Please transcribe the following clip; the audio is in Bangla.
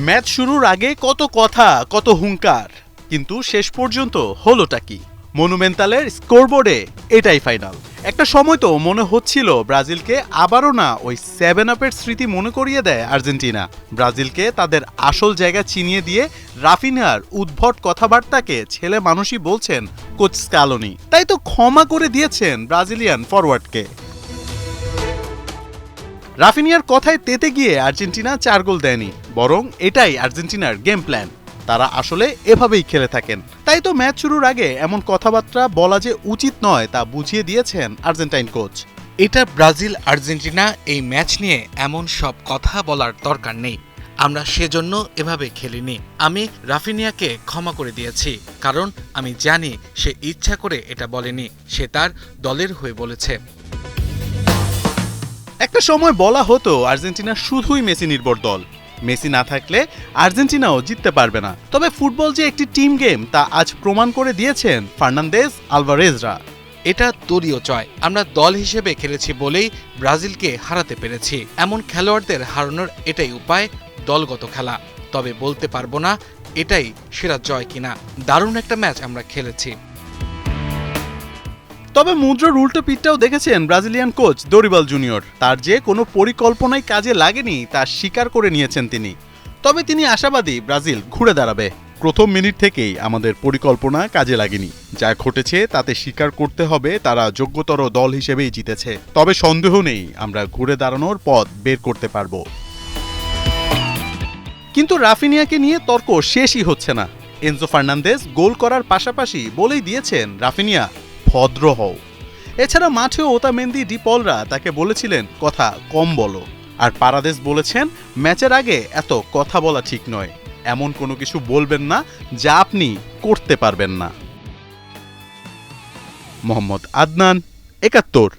ম্যাচ শুরুর আগে কত কথা, কত হুঙ্কার, কিন্তু শেষ পর্যন্ত হলোটা কি? মনুমেন্টালের স্কোরবোর্ডে এটাই ফাইনাল। একটা সময় তো মনে হচ্ছিল ব্রাজিলকে আবারও না ওই 7-আপের স্মৃতি মনে করিয়ে দেয় আর্জেন্টিনা। ব্রাজিলকে তাদের আসল জায়গা চিনিয়ে দিয়ে রাফিনিয়ার উদ্ভট কথাবার্তাকে ছেলে মানুষই বলছেন কোচ স্ক্যালোনি। তাই তো ক্ষমা করে দিয়েছেন ব্রাজিলিয়ান ফরওয়ার্ডকে। রাফিনিয়ার কথায় তেতে গিয়ে আর্জেন্টিনা 4 গোল দেয়নি, বরং এটাই আর্জেন্টিনার গেম প্ল্যান। তারা আসলে এভাবেই খেলে থাকেন। তাই তো ম্যাচ শুরুর আগে এমন কথাবার্তা বলা যে উচিত নয় তা বুঝিয়ে দিয়েছেন আর্জেন্টাইন কোচ। এটা ব্রাজিল আর্জেন্টিনা, এই ম্যাচ নিয়ে এমন সব কথা বলার দরকার নেই। আমরা সেজন্য এভাবে খেলিনি। আমি রাফিনিয়াকে ক্ষমা করে দিয়েছি, কারণ আমি জানি সে ইচ্ছা করে এটা বলেনি, সে তার দলের হয়ে বলেছে। একটা সময় বলা হতো আর্জেন্টিনা শুধুই মেসি নির্ভর দল, মেসি না থাকলে আর্জেন্টিনাও জিততে পারবে না। তবে ফুটবল যে একটি টিম গেম তা আজ প্রমাণ করে দিয়েছেন ফার্নান্দেজ, আলভারেজরা। এটা দলীয় জয়। আমরা দল হিসেবে খেলেছি বলেই ব্রাজিলকে হারাতে পেরেছি। এমন খেলোয়াড়দের হারানোর এটাই উপায়, দলগত খেলা। তবে বলতে পারবো না এটাই সেরা জয় কিনা। দারুণ একটা ম্যাচ আমরা খেলেছি। তবে মুদ্রার উল্টো পিঠটাও দেখেছেন ব্রাজিলিয়ান কোচ দরিবাল জুনিয়র। তার যে কোনো পরিকল্পনাই কাজে লাগেনি তা স্বীকার করে নিয়েছেন তিনি। তবে তিনি আশাবাদী ব্রাজিল ঘুরে দাঁড়াবে। প্রথম মিনিট থেকেই আমাদের পরিকল্পনা কাজে লাগেনি। যা ঘটেছে তাতে স্বীকার করতে হবে তারা যোগ্যতর দল হিসেবেই জিতেছে। তবে সন্দেহ নেই আমরা ঘুরে দাঁড়ানোর পথ বের করতে পারবো। কিন্তু রাফিনিয়াকে নিয়ে তর্ক শেষই হচ্ছে না। এনজো ফার্নান্দেজ গোল করার পাশাপাশি বলেই দিয়েছেন রাফিনিয়া ভদ্র হও। এছাড়া মাঠে ওতামেন্দি, ডিপলরা তাকে বলেছিলেন কথা কম বলো। আর পারাদেস বলেছেন ম্যাচের আগে এত কথা বলা ঠিক নয়, এমন কোনো কিছু বলবেন না যা আপনি করতে পারবেন না। মোহাম্মদ আদনান, ৭১।